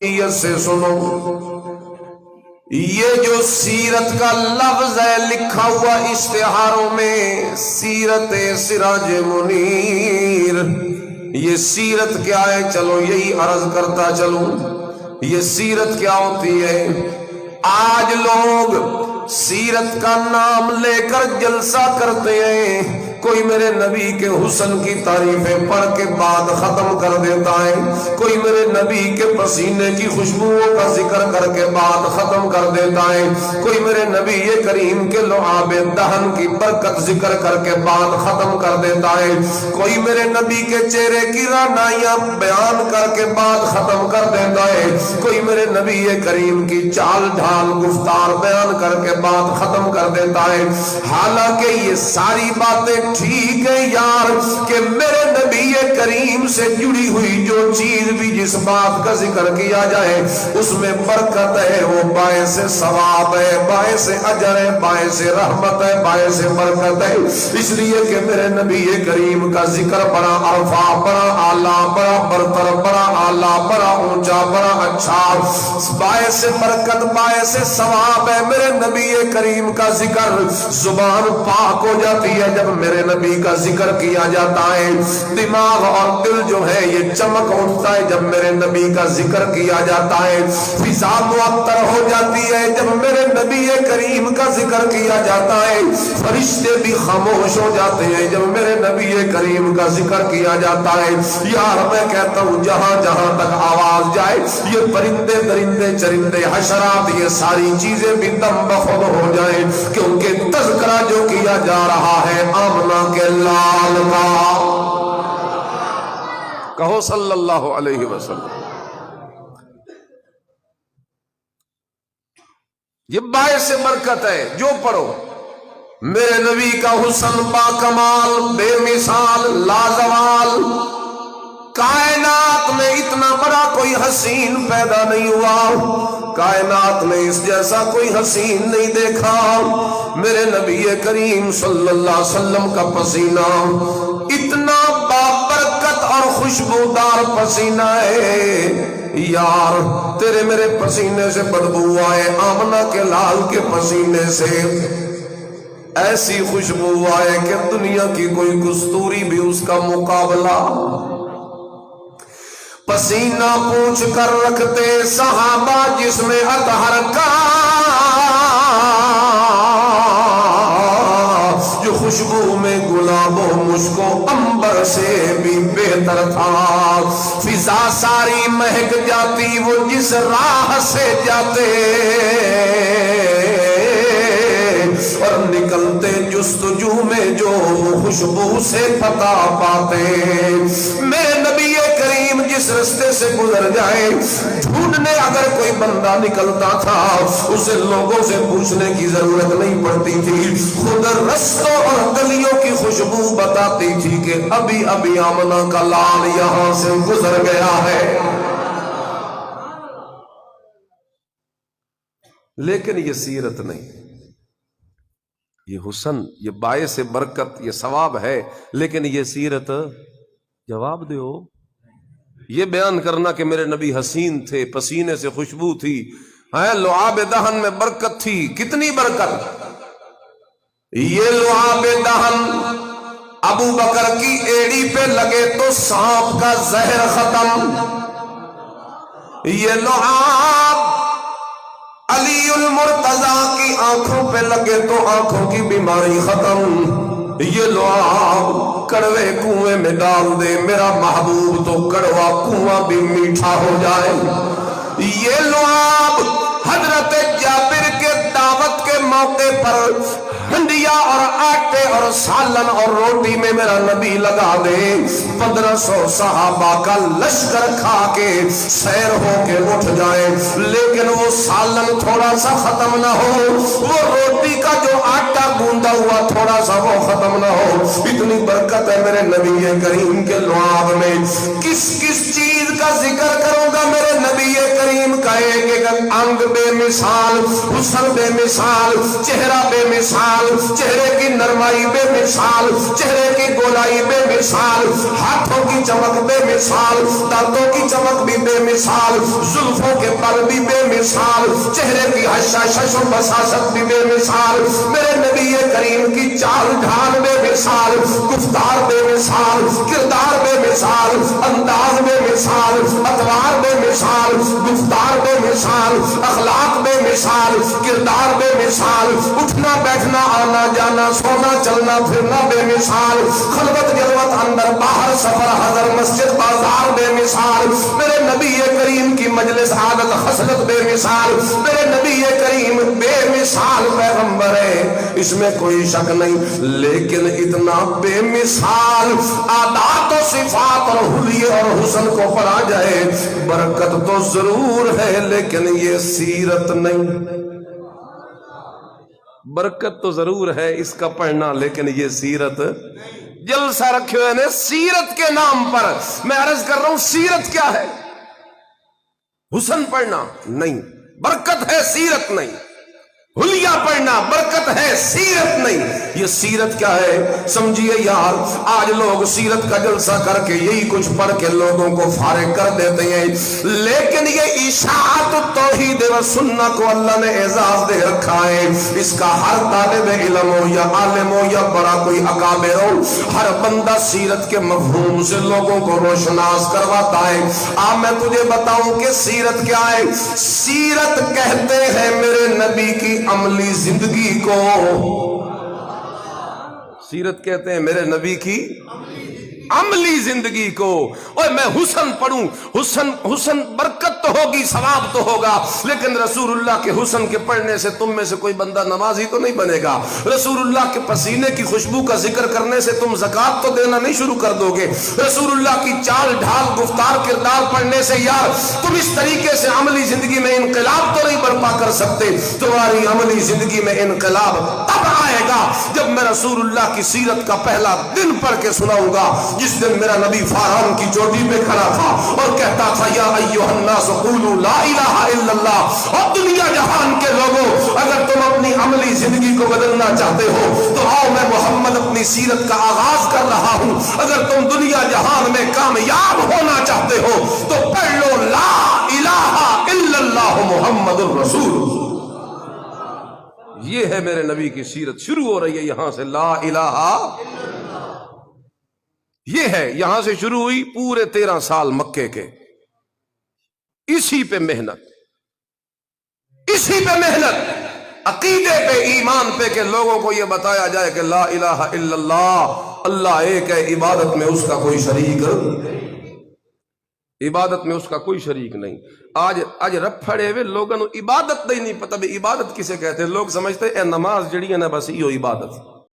سے سنو، یہ جو سیرت کا لفظ ہے لکھا ہوا اشتہاروں میں، سیرت سراج منیر، یہ سیرت کیا ہے؟ چلو یہی عرض کرتا چلوں، یہ سیرت کیا ہوتی ہے؟ آج لوگ سیرت کا نام لے کر جلسہ کرتے ہیں، کوئی میرے نبی کے حسن کی تعریفیں پڑھ کے بعد ختم کر دیتا ہے، کوئی میرے نبی کے پسینے کی خوشبوؤں کا ذکر کر کے بعد ختم کر دیتا ہے، کوئی میرے نبی کریم کے لعاب دہن کی برکت ذکر کر کے بعد ختم کر دیتا ہے، کوئی میرے نبی کے چہرے کی رعنائیاں بیان کر کے بعد ختم کر دیتا ہے، کوئی میرے نبی کریم کی چال ڈھال گفتار بیان کر کے بعد ختم کر دیتا ہے۔ حالانکہ یہ ساری باتیں ٹھیک ہے یار کہ میرے نبی کریم سے جڑی ہوئی جو چیز بھی جس بات کا ذکر کیا جائے اس میں برکت ہے، وہ باعث ثواب ہے، باعث اجر ہے، باعث رحمت ہے، باعث برکت ہے، اس لیے کہ میرے نبی کریم کا ذکر بڑا عرفہ، بڑا اعلیٰ، بڑا برتر، بڑا اعلیٰ، بڑا اونچا، بڑا اچھا، باعث برکت، باعث ثواب ہے۔ میرے نبی کریم کا ذکر زبان پاک ہو جاتی ہے جب میرے نبی کا ذکر کیا جاتا ہے، دماغ اور دل جو ہے یہ چمک اٹھتا ہے جب میرے نبی کا ذکر کیا جاتا ہے، فضا معطر ہو جاتی ہے جب میرے نبی کریم کا ذکر کیا جاتا ہے، فرشتے بھی خاموش ہو جاتے ہیں جب میرے نبی کریم کا ذکر کیا جاتا ہے۔ یار میں کہتا ہوں جہاں جہاں تک آواز جائے یہ پرندے درندے چرندے حشرات یہ ساری چیزیں بھی دم بخود ہو جائیں، کیونکہ تذکرہ جو کیا جا رہا ہے آمنہ کے لال کا، کہو صلی اللہ علیہ وسلم۔ یہ باعث برکت ہے، جو پڑھو میرے نبی کا حسن با کمال، بے مثال، لازوال، کائنات میں اتنا بڑا کوئی حسین پیدا نہیں ہوا، کائنات میں اس جیسا کوئی حسین نہیں دیکھا۔ میرے نبی کریم صلی اللہ علیہ وسلم کا پسینہ اتنا بابرکت اور خوشبودار پسینہ ہے یار، تیرے میرے پسینے سے بدبو آئے، آمنہ کے لال کے پسینے سے ایسی خوشبو آئے کہ دنیا کی کوئی کستوری بھی اس کا مقابلہ۔ پسینہ پوچھ کر رکھتے صحابہ جس میں اطہر کا، جو خوشبو میں گلاب و مشک و عنبر سے بھی بہتر تھا، فضا ساری مہک جاتی وہ جس راہ سے جاتے، اور نکلتے جستجو میں جو خوشبو سے پتا پاتے۔ میرے نبی کریم جس رستے سے گزر جائے ڈھونڈنے اگر کوئی بندہ نکلتا تھا اسے لوگوں سے پوچھنے کی ضرورت نہیں پڑتی تھی، خود رستوں اور گلیوں کی خوشبو بتاتی تھی کہ ابھی ابھی آمنہ کا لال یہاں سے گزر گیا ہے۔ لیکن یہ سیرت نہیں، یہ حسن، یہ باعث برکت، یہ ثواب ہے، لیکن یہ سیرت جواب دیو، یہ بیان کرنا کہ میرے نبی حسین تھے، پسینے سے خوشبو تھی، لعاب دہن میں برکت تھی، کتنی برکت! یہ لعاب دہن ابو بکر کی ایڑی پہ لگے تو سانپ کا زہر ختم، یہ لعاب علی المرتضیٰ کی آنکھوں پہ لگے تو آنکھوں کی بیماری ختم، یہ لعاب کڑوے کنویں میں ڈال دے میرا محبوب تو کڑوا کنواں بھی میٹھا ہو جائے، یہ لعاب حضرت جابر کے دعوت کے موقع پر ہنڈیا اور آٹے اور سالن اور روٹی میں میرا نبی لگا دے، 1500 صحابہ کا لشکر کھا کے سیر ہو کے اٹھ جائے، لیکن وہ سالن تھوڑا سا ختم نہ ہو، وہ روٹی کا جو آٹا گوندا ہوا تھوڑا سا وہ ختم نہ ہو۔ اتنی برکت ہے میرے نبی کریم کے لعاب میں۔ کس کس چیز کا ذکر کروں گا؟ میرے نبی کریم کا ایک ایک انگ بے مثال، حسن بے مثال، چہرہ بے مثال، چہرے کی نرمائی بے مثال، چہرے کی گولائی بے مثال، ہاتھوں کی چمک بے مثال، دانتوں کی چمک بھی بے مثال، زلفوں کے پر بھی بے مثال، چہرے کی حشاشش و بساست بھی بے مثال، میرے نبی کریم کی چال ڈھال بے مثال، گفتار بے مثال، کردار بے مثال، انداز بے مثال، اتوار بے مثال، گفتار بے مثال، اخلاق بے مثال، کردار بے مثال، اٹھنا بیٹھنا آنا جانا سونا چلنا پھرنا بے مثال، خلوت جلوت اندر باہر سفر حضر مسجد بازار بے مثال، میرے نبی کریم کی مجلس عادت خصلت بے مثال، میرے نبی کریم بے مثال پیغمبر ہے، اس میں کوئی شک نہیں، لیکن اتنا بے مثال عادات و صفات اور حلیے اور حسن کو پڑھا جائے، برکت تو ضرور ہے لیکن یہ سیرت نہیں۔ برکت تو ضرور ہے اس کا پڑھنا لیکن یہ سیرت۔ جلسہ رکھے ہوئے نے سیرت کے نام پر، میں عرض کر رہا ہوں سیرت کیا ہے؟ حسن پڑھنا نہیں، برکت ہے سیرت نہیں، حلیہ پڑھنا برکت ہے سیرت نہیں۔ یہ سیرت کیا ہے سمجھیے یار، آج لوگ سیرت کا جلسہ کر کے یہی کچھ پڑھ کے لوگوں کو فارغ کر دیتے ہیں، لیکن یہ اشاعت توحید و سنت کو اللہ نے اعزاز دے رکھا ہے، اس کا ہر طالب علم ہو یا عالم ہو یا بڑا کوئی اکابر ہو، ہر بندہ سیرت کے مفہوم سے لوگوں کو روشناس کرواتا ہے۔ اب میں تجھے بتاؤں کہ سیرت کیا ہے؟ سیرت کہتے ہیں میرے نبی کی عملی زندگی کو، سیرت کہتے ہیں میرے نبی کی عملی زندگی کو۔ اور میں حسن پڑھوں، حسن برکت تو ہوگی ثواب تو ہوگا، لیکن رسول اللہ کے حسن کے پڑھنے سے تم میں سے کوئی بندہ نمازی تو نہیں بنے گا، رسول اللہ کے پسینے کی خوشبو کا ذکر کرنے سے تم زکوٰۃ تو دینا نہیں شروع کر دو گے، رسول اللہ کی چال ڈھال گفتار کردار پڑھنے سے یار تم اس طریقے سے عملی زندگی میں انقلاب تو نہیں برپا کر سکتے۔ تمہاری عملی زندگی میں انقلاب تب آئے گا جب میں رسول اللہ کی سیرت کا پہلا دن پڑھ کے سناؤں گا، جس دن میرا نبی فاران کی چوٹی پہ کھڑا تھا اور کہتا تھا یا ایھا الناس قولوا لا الہ الا اللہ۔ اور دنیا جہان کے لوگوں، اگر تم اپنی عملی زندگی کو بدلنا چاہتے ہو تو آؤ، میں محمد اپنی سیرت کا آغاز کر رہا ہوں۔ اگر تم دنیا جہان میں کامیاب ہونا چاہتے ہو تو پڑھ لو لا الہ الا اللہ محمد الرسول۔ یہ ہے میرے نبی کی سیرت، شروع ہو رہی ہے یہاں سے، لا الہ، یہ ہے یہاں سے شروع ہوئی، پورے 13 سال مکے کے اسی پہ محنت، اسی پہ محنت، عقیدے پہ ایمان پہ کہ لوگوں کو یہ بتایا جائے کہ لا الہ الا اللہ، اللہ ایک ہے، عبادت میں اس کا کوئی شریک، عبادت میں اس کا کوئی شریک نہیں۔ آج رب پھڑے ہوئے لوگوں عبادت نہیں پتہ بھی عبادت کسے کہتے ہیں، لوگ سمجھتے ہیں نماز جڑی ہے نا بس یہ عبادت۔